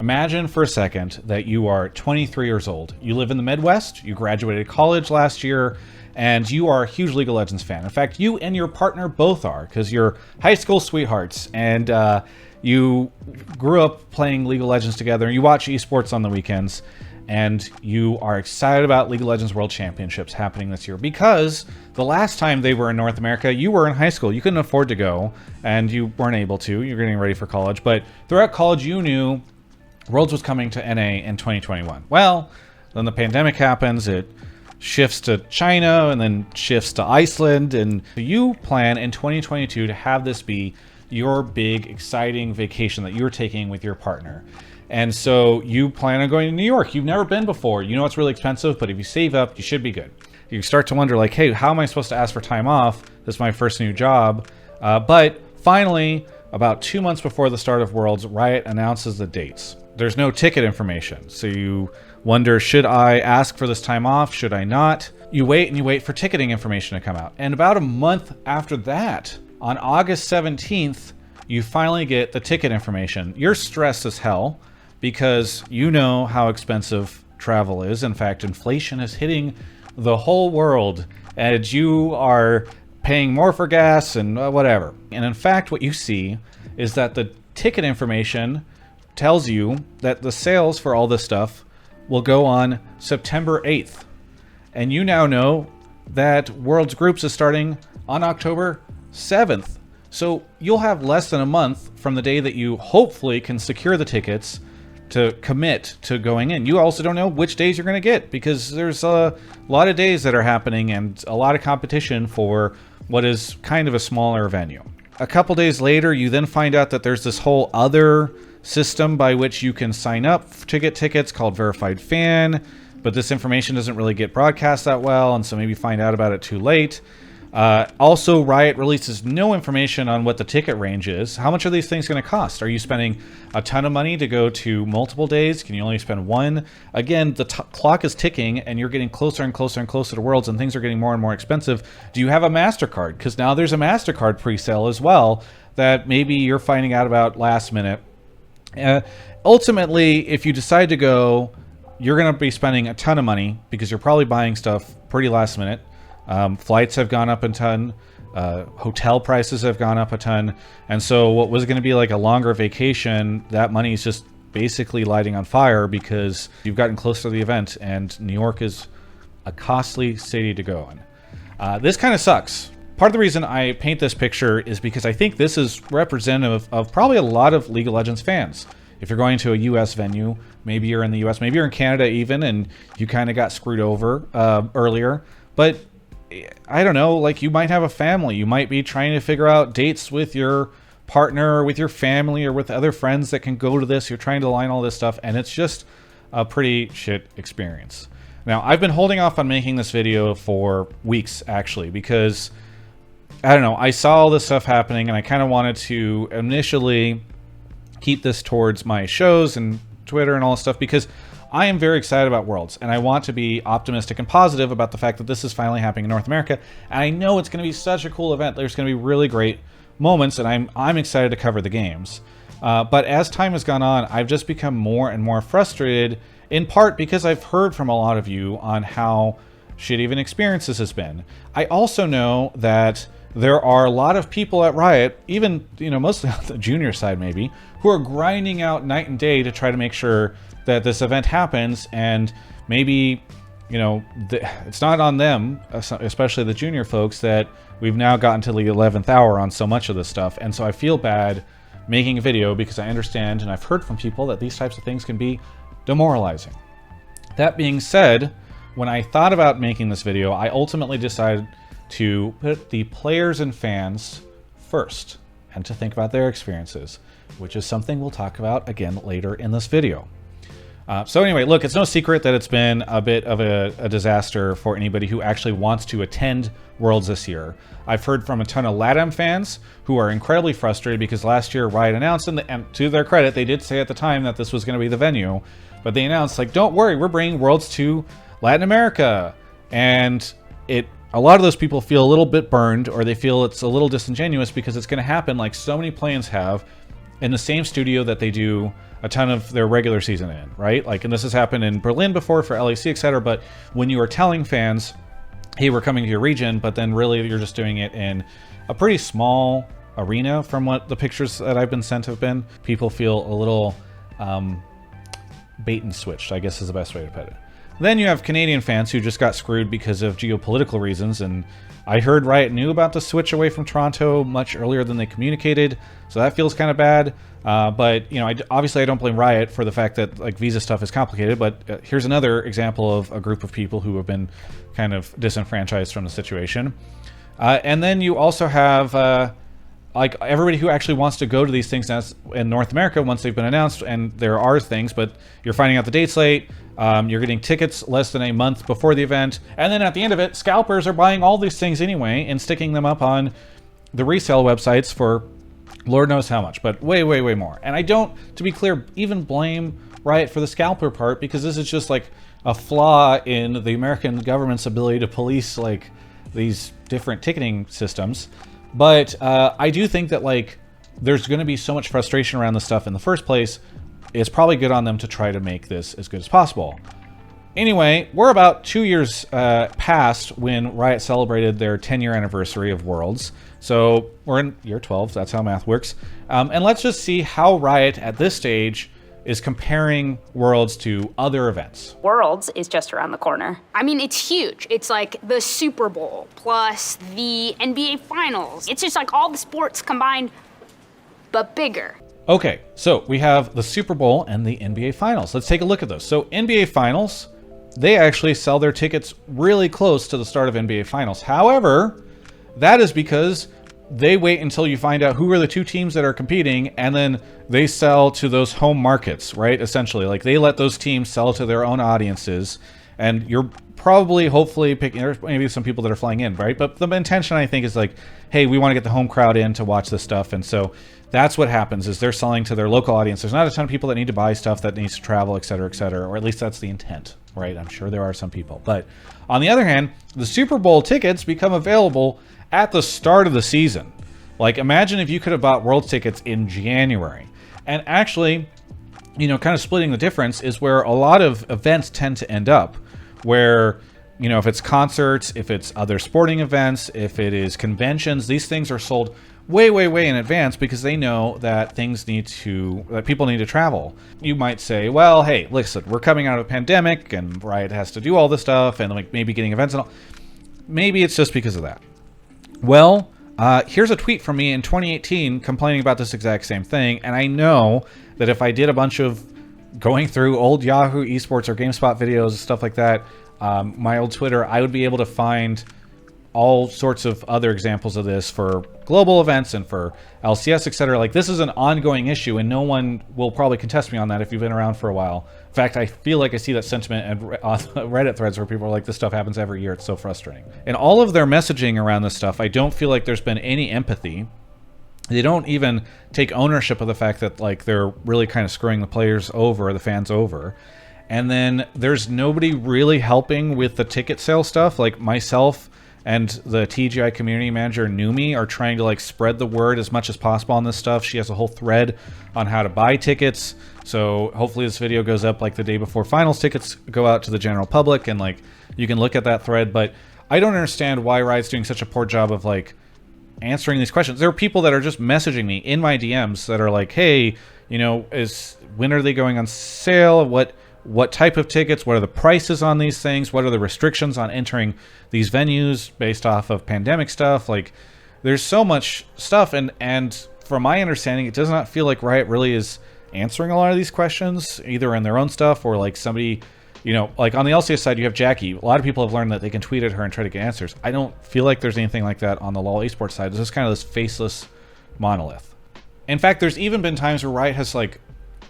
Imagine for a second that you are 23 years old. You live in the Midwest, you graduated college last year, and you are a huge League of Legends fan. In fact, you and your partner both are, because you're high school sweethearts, and you grew up playing League of Legends together, and you watch esports on the weekends, and you are excited about League of Legends World Championships happening this year, because the last time they were in North America, you were in high school. You couldn't afford to go, and you weren't able to. You're getting ready for college, but throughout college, you knew Worlds was coming to NA in 2021. Well, then the pandemic happens, it shifts to China, and then shifts to Iceland, and you plan in 2022 to have this be your big, exciting vacation that you're taking with your partner. And so you plan on going to New York. You've never been before. You know it's really expensive, but if you save up, you should be good. You start to wonder, like, hey, how am I supposed to ask for time off? This is my first new job. But finally, about 2 months before the start of Worlds, Riot announces the dates. There's no ticket information, so you wonder, should I ask for this time off? Should I not? You wait and you wait for ticketing information to come out. And about a month after that, on August 17th, you finally get the ticket information. You're stressed as hell because you know how expensive travel is. In fact, inflation is hitting the whole world, and you are paying more for gas and whatever. And in fact, what you see is that the ticket information tells you that the sales for all this stuff will go on September 8th. And you now know that Worlds Groups is starting on October 7th. So you'll have less than a month from the day that you hopefully can secure the tickets to commit to going in. You also don't know which days you're going to get, because there's a lot of days that are happening and a lot of competition for what is kind of a smaller venue. A couple days later, you then find out that there's this whole other system by which you can sign up to get tickets called Verified Fan, but this information doesn't really get broadcast that well, and so maybe find out about it too late. Also, Riot releases no information on what the ticket range is. How much are these things going to cost? Are you spending a ton of money to go to multiple days? Can you only spend one? Again, the clock is ticking, and you're getting closer and closer and closer to Worlds, and things are getting more and more expensive. Do you have a MasterCard? Because now there's a MasterCard pre-sale as well that maybe you're finding out about last minute. Ultimately, if you decide to go, you're going to be spending a ton of money because you're probably buying stuff pretty last minute. Flights have gone up a ton. Hotel prices have gone up a ton. And so what was going to be like a longer vacation, that money is just basically lighting on fire because you've gotten close to the event, and New York is a costly city to go in. This kind of sucks. Part of the reason I paint this picture is because I think this is representative of probably a lot of League of Legends fans. If you're going to a US venue, maybe you're in the US, maybe you're in Canada even, and you kind of got screwed over earlier. But I don't know, like, you might have a family. You might be trying to figure out dates with your partner or with your family or with other friends that can go to this. You're trying to align all this stuff, and it's just a pretty shit experience. Now, I've been holding off on making this video for weeks, actually, because I don't know, I saw all this stuff happening, and I kind of wanted to initially keep this towards my shows and Twitter and all this stuff, because I am very excited about Worlds, and I want to be optimistic and positive about the fact that this is finally happening in North America, and I know it's going to be such a cool event. There's going to be really great moments, and I'm excited to cover the games. But as time has gone on, I've just become more and more frustrated, in part because I've heard from a lot of you on how shitty of an experience this has been. I also know that there are a lot of people at Riot, even, you know, mostly on the junior side maybe, who are grinding out night and day to try to make sure that this event happens, and maybe, you know, it's not on them, especially the junior folks, that we've now gotten to the 11th hour on so much of this stuff. And so I feel bad making a video because I understand, and I've heard from people, that these types of things can be demoralizing. That being said, when I thought about making this video, I ultimately decided to put the players and fans first and to think about their experiences, which is something we'll talk about again later in this video. So anyway, look, it's no secret that it's been a bit of a disaster for anybody who actually wants to attend Worlds this year. I've heard from a ton of LATAM fans who are incredibly frustrated because last year Riot announced, and to their credit, they did say at the time that this was going to be the venue, but they announced, like, don't worry, we're bringing Worlds to Latin America. And a lot of those people feel a little bit burned, or they feel it's a little disingenuous because it's going to happen like so many plans have in the same studio that they do a ton of their regular season in, right? Like, and this has happened in Berlin before for LAC, etc. But when you are telling fans, hey, we're coming to your region, but then really you're just doing it in a pretty small arena, from what the pictures that I've been sent have been, people feel a little bait and switched, I guess is the best way to put it. Then you have Canadian fans who just got screwed because of geopolitical reasons, and I heard Riot knew about the switch away from Toronto much earlier than they communicated, so that feels kind of bad. But, you know, obviously I don't blame Riot for the fact that, like, visa stuff is complicated, but here's another example of a group of people who have been kind of disenfranchised from the situation. And then you also have, like, everybody who actually wants to go to these things in North America once they've been announced, and there are things, but you're finding out the date's late, you're getting tickets less than a month before the event, and then at the end of it, scalpers are buying all these things anyway and sticking them up on the resale websites for Lord knows how much, but way, way, way more. And I don't, to be clear, even blame Riot for the scalper part, because this is just like a flaw in the American government's ability to police, like, these different ticketing systems. But I do think that, like, there's going to be so much frustration around this stuff in the first place. It's probably good on them to try to make this as good as possible. Anyway, we're about 2 years past when Riot celebrated their 10-year anniversary of Worlds. So we're in year 12, that's how math works. And let's just see how Riot at this stage is comparing Worlds to other events. Worlds is just around the corner. I mean, it's huge. It's like the Super Bowl plus the NBA Finals. It's just like all the sports combined, but bigger. Okay, so we have the Super Bowl and the NBA Finals. Let's take a look at those. So NBA Finals, they actually sell their tickets really close to the start of NBA Finals. However, that is because they wait until you find out who are the two teams that are competing, and then they sell to those home markets, right? Essentially, like, they let those teams sell to their own audiences, and you're probably, hopefully, picking, there's maybe some people that are flying in, right? But the intention, I think, is like, hey, we want to get the home crowd in to watch this stuff, and so that's what happens, is they're selling to their local audience. There's not a ton of people that need to buy stuff that needs to travel, et cetera, or at least that's the intent, right? I'm sure there are some people. But on the other hand, the Super Bowl tickets become available at the start of the season. Like, imagine if you could have bought World tickets in January. And actually, you know, kind of splitting the difference is where a lot of events tend to end up, where, you know, if it's concerts, if it's other sporting events, if it is conventions, these things are sold way, way, way in advance because they know that that people need to travel. You might say, well, hey, listen, we're coming out of a pandemic and Riot has to do all this stuff and, like, maybe getting events and all. Maybe it's just because of that. Well, here's a tweet from me in 2018 complaining about this exact same thing, and I know that if I did a bunch of going through old Yahoo Esports or GameSpot videos, stuff like that, my old Twitter, I would be able to find all sorts of other examples of this for global events and for LCS, etc. Like, this is an ongoing issue, and no one will probably contest me on that if you've been around for a while. In fact, I feel like I see that sentiment on Reddit threads where people are like, this stuff happens every year, it's so frustrating. In all of their messaging around this stuff, I don't feel like there's been any empathy. They don't even take ownership of the fact that, like, they're really kind of screwing the players over, the fans over. And then there's nobody really helping with the ticket sale stuff. Like, myself and the TGI community manager, Numi, are trying to, like, spread the word as much as possible on this stuff. She has a whole thread on how to buy tickets. So hopefully this video goes up, like, the day before finals tickets go out to the general public, and, like, you can look at that thread. But I don't understand why Riot's doing such a poor job of, like, answering these questions. There are people that are just messaging me in my DMs that are like, hey, you know, when are they going on sale? What type of tickets? What are the prices on these things? What are the restrictions on entering these venues based off of pandemic stuff? Like, there's so much stuff, and from my understanding, it does not feel like Riot really is answering a lot of these questions, either in their own stuff or, like, somebody, you know, like on the LCS side, you have Jackie. A lot of people have learned that they can tweet at her and try to get answers. I don't feel like there's anything like that on the LoL esports side. It's just kind of this faceless monolith. In fact, there's even been times where Riot has, like,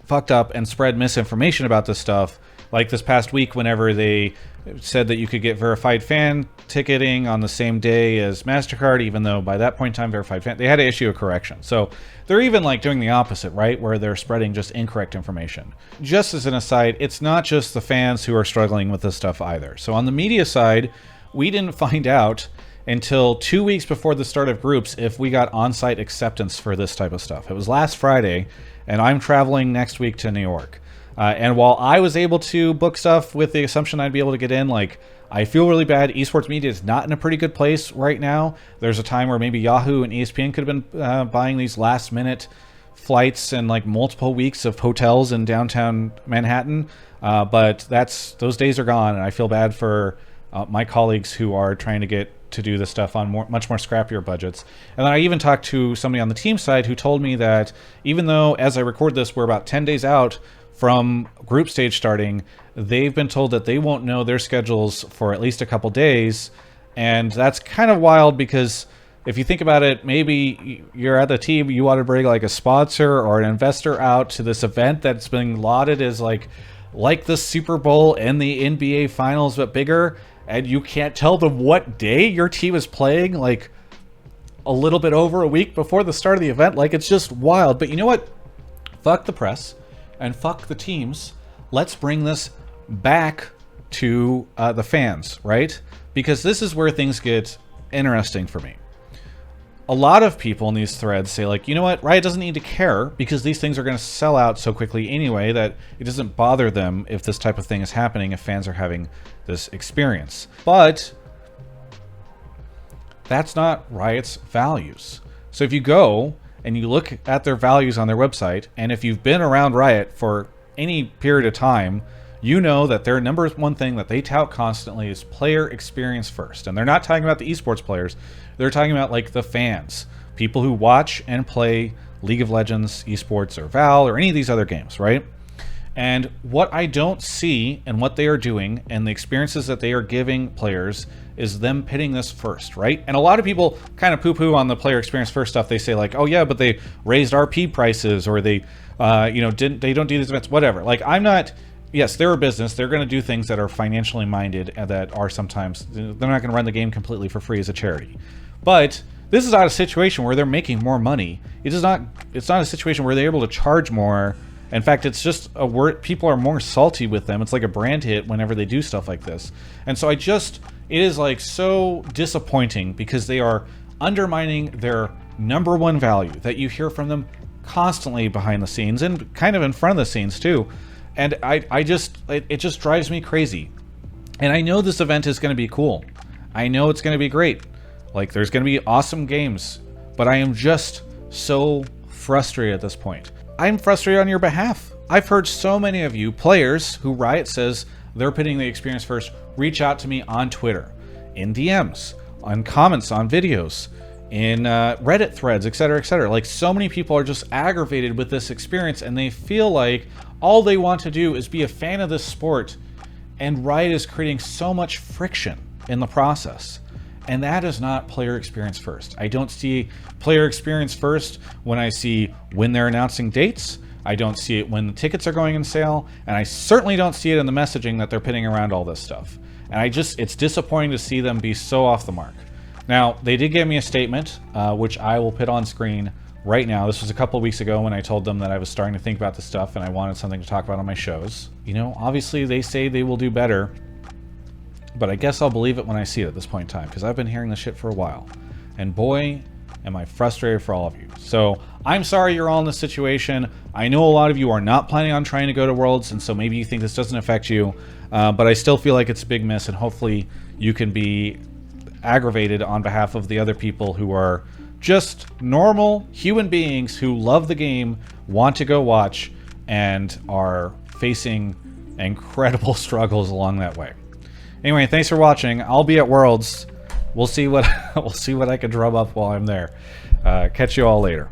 fucked up and spread misinformation about this stuff. Like this past week, whenever they said that you could get verified fan ticketing on the same day as MasterCard, even though by that point in time, verified fan, they had to issue a correction. So they're even, like, doing the opposite, right? Where they're spreading just incorrect information. Just as an aside, it's not just the fans who are struggling with this stuff either. So on the media side, we didn't find out until 2 weeks before the start of groups if we got on-site acceptance for this type of stuff. It was last Friday, and I'm traveling next week to New York. And while I was able to book stuff with the assumption I'd be able to get in, like, I feel really bad. Esports media is not in a pretty good place right now. There's a time where maybe Yahoo and ESPN could have been buying these last-minute flights and like multiple weeks of hotels in downtown Manhattan. But those days are gone, and I feel bad for my colleagues who are trying to get to do this stuff on much more scrappier budgets. And then I even talked to somebody on the team side who told me that even though, as I record this, we're about 10 days out from group stage starting, they've been told that they won't know their schedules for at least a couple days. And that's kind of wild, because if you think about it, maybe you're at the team, you want to bring like a sponsor or an investor out to this event that's being lauded as like the Super Bowl and the NBA Finals, but bigger, and you can't tell them what day your team is playing, like a little bit over a week before the start of the event. Like, it's just wild. But you know what? Fuck the press and fuck the teams. Let's bring this back to the fans, right? Because this is where things get interesting for me. A lot of people in these threads say, like, you know what, Riot doesn't need to care because these things are going to sell out so quickly anyway that it doesn't bother them if this type of thing is happening, if fans are having this experience. But that's not Riot's values. So if you go and you look at their values on their website, and if you've been around Riot for any period of time, you know that their number one thing that they tout constantly is player experience first. And they're not talking about the esports players. They're talking about like the fans, people who watch and play League of Legends, esports, or Val, or any of these other games, right? And what I don't see and what they are doing and the experiences that they are giving players is them pitting this first, right? And a lot of people kind of poo-poo on the player experience first stuff. They say like, oh yeah, but they raised RP prices, or they, they don't do these events, whatever. Like, I'm not. Yes, they're a business. They're going to do things that are financially minded and that are sometimes, they're not going to run the game completely for free as a charity. But this is not a situation where they're making more money. It's not a situation where they're able to charge more. In fact, it's just a word, people are more salty with them. It's like a brand hit whenever they do stuff like this. And so it is like so disappointing, because they are undermining their number one value that you hear from them constantly behind the scenes and kind of in front of the scenes too. And it just drives me crazy. And I know this event is going to be cool. I know it's going to be great. Like, there's going to be awesome games. But I am just so frustrated at this point. I'm frustrated on your behalf. I've heard so many of you players who Riot says they're putting the experience first reach out to me on Twitter, in DMs, on comments on videos, in Reddit threads, etc., etc. Like, so many people are just aggravated with this experience, and they feel like all they want to do is be a fan of this sport, and Riot is creating so much friction in the process. And that is not player experience first. I don't see player experience first when I see when they're announcing dates. I don't see it when the tickets are going on sale, and I certainly don't see it in the messaging that they're pitting around all this stuff. And it's disappointing to see them be so off the mark. Now, they did give me a statement, which I will put on screen right now. This was a couple of weeks ago when I told them that I was starting to think about this stuff and I wanted something to talk about on my shows. You know, obviously they say they will do better, but I guess I'll believe it when I see it at this point in time, because I've been hearing this shit for a while. And boy, am I frustrated for all of you. So I'm sorry you're all in this situation. I know a lot of you are not planning on trying to go to Worlds, and so maybe you think this doesn't affect you, but I still feel like it's a big miss, and hopefully you can be aggravated on behalf of the other people who are just normal human beings who love the game, want to go watch, and are facing incredible struggles along that way. Anyway, thanks for watching. I'll be at Worlds. We'll see what I can drum up while I'm there. Catch you all later.